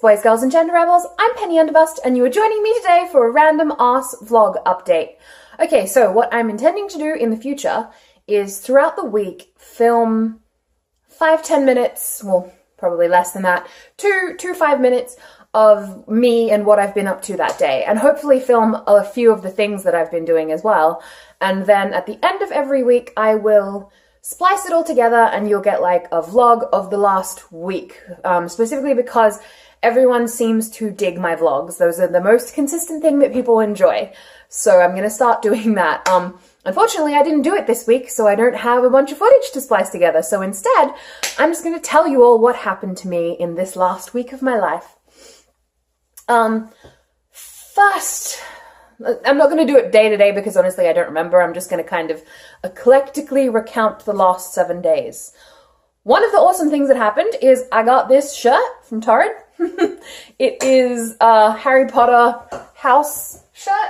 boys, girls, and gender rebels. I'm Penny Underbust, and you are joining me today for a random ass vlog update. Okay, so what I'm intending to do in the future is throughout the week film 5-10 minutes, well, probably less than that, 2-5 minutes of me and what I've been up to that day, and hopefully film a few of the things that I've been doing as well. And then at the end of every week, I will splice it all together and you'll get like a vlog of the last week, specifically because everyone seems to dig my vlogs. Those are the most consistent thing that people enjoy. So I'm going to start doing that. Unfortunately, I didn't do it this week, so I don't have a bunch of footage to splice together. So instead, I'm just going to tell you all what happened to me in this last week of my life. First, I'm not going to do it day to day because honestly I don't remember. I'm just going to kind of eclectically recount the last 7 days. One of the awesome things that happened is I got this shirt from Torrid. It is a Harry Potter house shirt.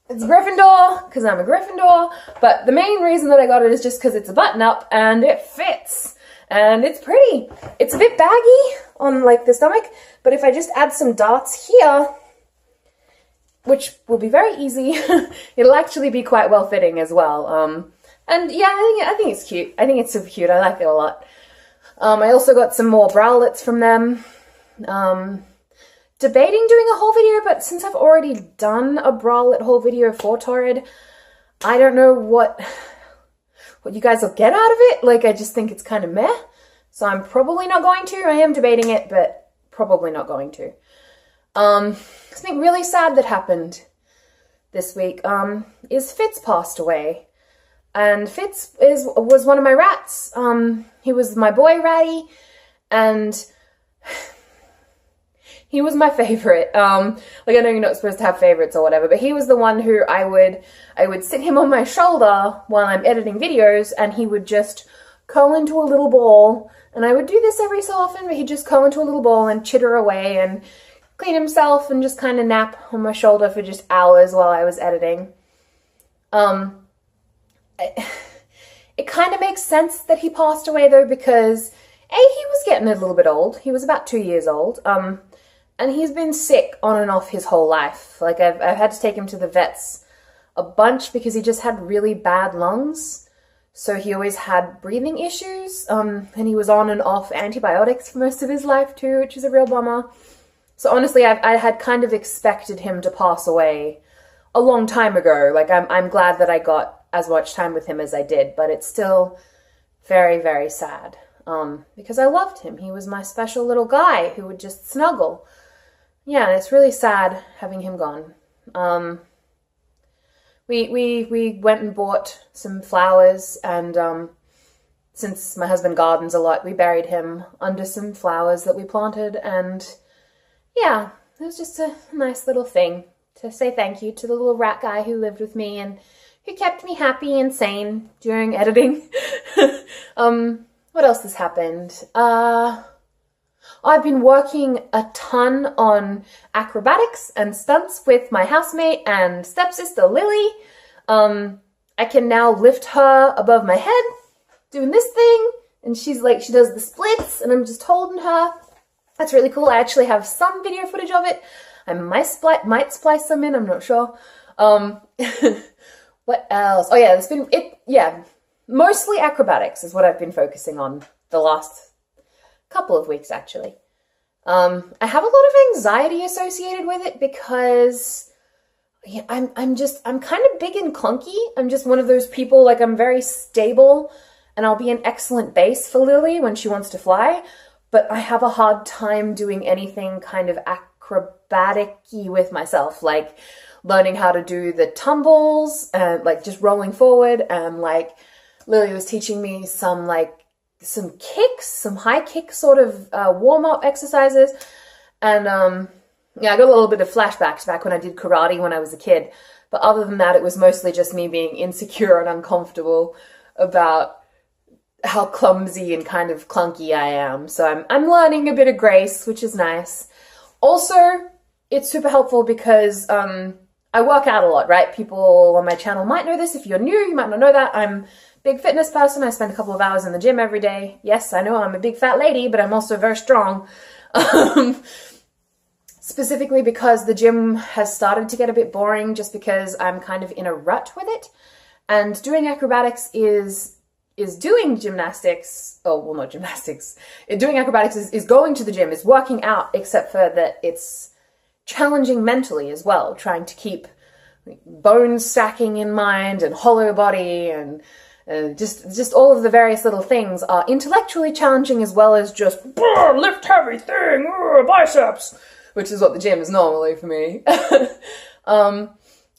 It's Gryffindor because I'm a Gryffindor, but the main reason that I got it is just because it's a button up and it fits. And it's pretty. It's a bit baggy on like the stomach, but if I just add some darts here, which will be very easy, it'll actually be quite well fitting as well. And yeah, I think it's cute. I think it's super cute. I like it a lot. I also got some more browlets from them. Debating doing a whole video, but since I've already done a bralette haul video for Torrid, I don't know what you guys will get out of it. Like, I just think it's kind of meh. So I'm probably not going to. I am debating it, but probably not going to. Something really sad that happened this week is Fitz passed away. And Fitz was one of my rats. He was my boy ratty, and he was my favorite. Like, I know you're not supposed to have favorites or whatever, but he was the one who I would sit him on my shoulder while I'm editing videos, and he would just curl into a little ball. And I would do this every so often, but he'd just curl into a little ball and chitter away and clean himself and just kind of nap on my shoulder for just hours while I was editing. It kind of makes sense that he passed away though, because A, he was getting a little bit old. He was about 2 years old. And he's been sick on and off his whole life. Like, I've had to take him to the vets a bunch because he just had really bad lungs. So he always had breathing issues. And he was on and off antibiotics for most of his life too, which is a real bummer. So honestly, I had kind of expected him to pass away a long time ago. Like, I'm glad that I got as much time with him as I did, but it's still very, very sad. Because I loved him. He was my special little guy who would just snuggle. Yeah, it's really sad having him gone. We went and bought some flowers, and since my husband gardens a lot, we buried him under some flowers that we planted, and yeah, it was just a nice little thing to say thank you to the little rat guy who lived with me and who kept me happy and sane during editing. What else has happened? I've been working a ton on acrobatics and stunts with my housemate and stepsister Lily. I can now lift her above my head doing this thing, and she's like, she does the splits and I'm just holding her. That's really cool. I actually have some video footage of it. I might splice some in, I'm not sure. What else? Oh yeah, mostly acrobatics is what I've been focusing on the last couple of weeks, actually. I have a lot of anxiety associated with it because yeah, I'm kind of big and clunky. I'm just one of those people, like, I'm very stable and I'll be an excellent base for Lily when she wants to fly, but I have a hard time doing anything kind of acrobatic-y with myself, like learning how to do the tumbles and like just rolling forward, and like Lily was teaching me some kicks, some high kick sort of warm-up exercises. And yeah, I got a little bit of flashbacks back when I did karate when I was a kid. But other than that, it was mostly just me being insecure and uncomfortable about how clumsy and kind of clunky I am. So I'm learning a bit of grace, which is nice. Also, it's super helpful because I work out a lot, right? People on my channel might know this. If you're new, you might not know that. I'm a big fitness person. I spend a couple of hours in the gym every day. Yes, I know I'm a big fat lady, but I'm also very strong. Specifically because the gym has started to get a bit boring just because I'm kind of in a rut with it. And doing acrobatics is doing gymnastics. Oh, well, not gymnastics. Doing acrobatics is going to the gym, is working out, except for that it's challenging mentally as well, trying to keep bone stacking in mind and hollow body and just all of the various little things are intellectually challenging as well as just lift heavy thing, biceps, which is what the gym is normally for me. How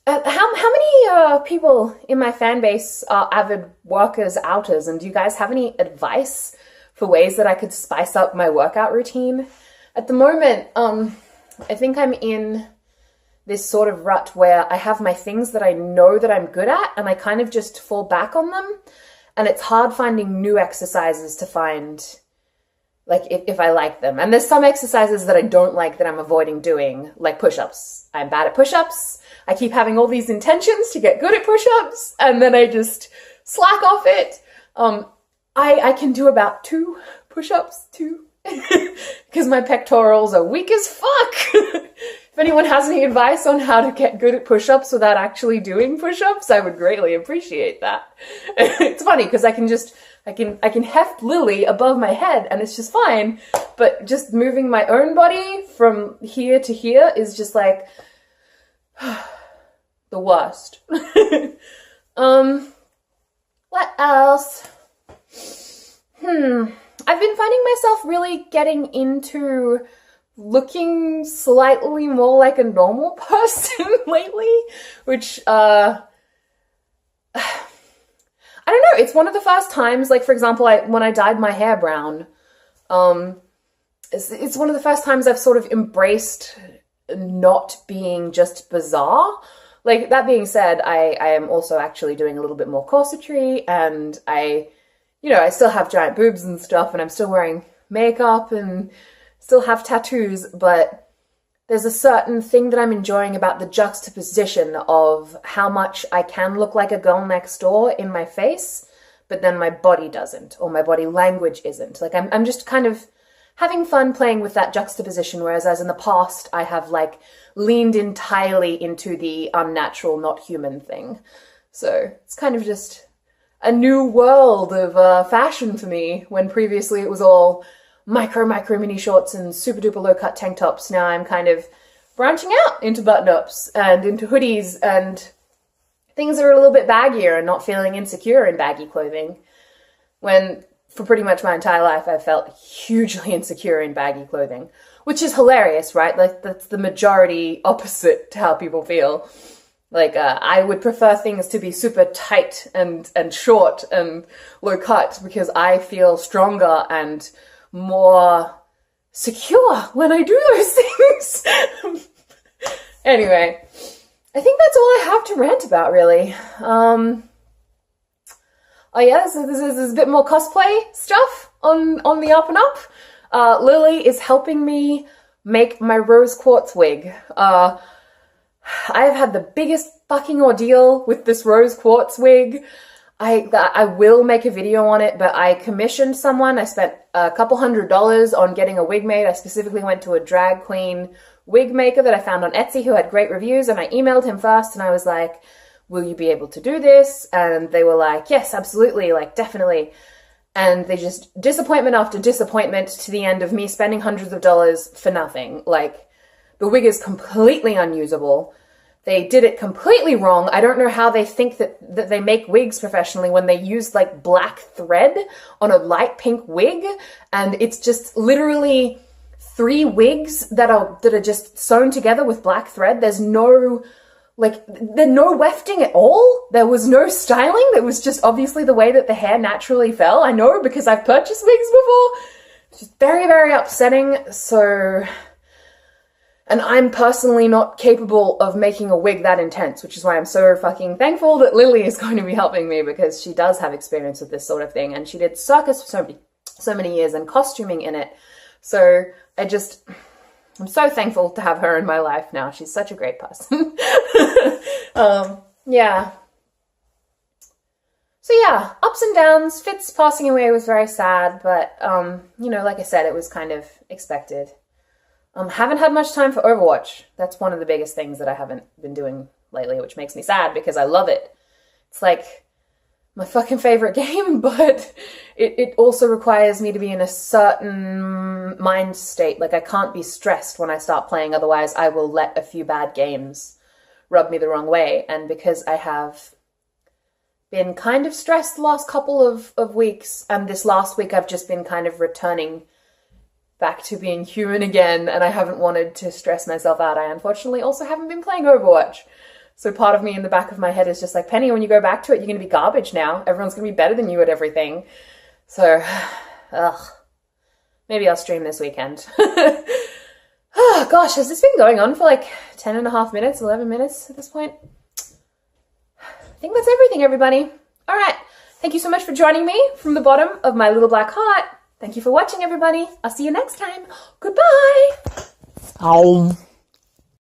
many people in my fan base are avid workers, outers, and do you guys have any advice for ways that I could spice up my workout routine? At the moment, I think I'm in this sort of rut where I have my things that I know that I'm good at and I kind of just fall back on them. And it's hard finding new exercises to find, like, if I like them. And there's some exercises that I don't like that I'm avoiding doing, like push-ups. I'm bad at push-ups. I keep having all these intentions to get good at push-ups and then I just slack off it. I can do about 2 push-ups, because my pectorals are weak as fuck. If anyone has any advice on how to get good at push-ups without actually doing push-ups, I would greatly appreciate that. It's funny because I can heft Lily above my head and it's just fine, but just moving my own body from here to here is just like the worst. What else? I've been finding myself really getting into looking slightly more like a normal person lately, which, I don't know, it's one of the first times, like, for example, when I dyed my hair brown, it's one of the first times I've sort of embraced not being just bizarre. Like, that being said, I am also actually doing a little bit more corsetry, and I still have giant boobs and stuff, and I'm still wearing makeup and still have tattoos, but there's a certain thing that I'm enjoying about the juxtaposition of how much I can look like a girl next door in my face, but then my body doesn't, or my body language isn't. Like, I'm just kind of having fun playing with that juxtaposition, whereas as in the past, I have, like, leaned entirely into the unnatural, not human thing. So it's kind of just a new world of fashion for me, when previously it was all micro mini shorts and super duper low cut tank tops. Now I'm kind of branching out into button ups and into hoodies and things that are a little bit baggier and not feeling insecure in baggy clothing. When for pretty much my entire life I've felt hugely insecure in baggy clothing, which is hilarious, right? Like, that's the majority opposite to how people feel. Like, I would prefer things to be super tight and short and low cut because I feel stronger and more secure when I do those things. Anyway, I think that's all I have to rant about, really. Oh yeah, so this is a bit more cosplay stuff on the up and up. Lily is helping me make my rose quartz wig. I've had the biggest fucking ordeal with this rose quartz wig. I will make a video on it, but I commissioned someone. I spent a couple $100 on getting a wig made. I specifically went to a drag queen wig maker that I found on Etsy who had great reviews, and I emailed him first and I was like, will you be able to do this? And they were like, yes, absolutely, like, definitely. And they just, disappointment after disappointment, to the end of me spending hundreds of dollars for nothing. Like, the wig is completely unusable. They did it completely wrong. I don't know how they think that they make wigs professionally when they use, like, black thread on a light pink wig, and it's just literally 3 wigs that are just sewn together with black thread. There's no, like, there's no wefting at all. There was no styling. That was just obviously the way that the hair naturally fell. I know, because I've purchased wigs before. It's just very, very upsetting. So, and I'm personally not capable of making a wig that intense, which is why I'm so fucking thankful that Lily is going to be helping me, because she does have experience with this sort of thing, and she did circus for so many years and costuming in it. So I'm so thankful to have her in my life now. She's such a great person. Yeah. So yeah, ups and downs. Fitz passing away was very sad, but, you know, like I said, it was kind of expected. Haven't had much time for Overwatch. That's one of the biggest things that I haven't been doing lately, which makes me sad because I love it. It's like my fucking favorite game, but it also requires me to be in a certain mind state. Like, I can't be stressed when I start playing, otherwise I will let a few bad games rub me the wrong way. And because I have been kind of stressed the last couple of weeks, and this last week I've just been kind of returning back to being human again, and I haven't wanted to stress myself out. I unfortunately also haven't been playing Overwatch. So part of me in the back of my head is just like, Penny, when you go back to it, you're going to be garbage now. Everyone's going to be better than you at everything. So, maybe I'll stream this weekend. Oh gosh, has this been going on for like 10 and a half minutes, 11 minutes at this point? I think that's everything, everybody. All right. Thank you so much for joining me from the bottom of my little black heart. Thank you for watching, everybody. I'll see you next time. Goodbye.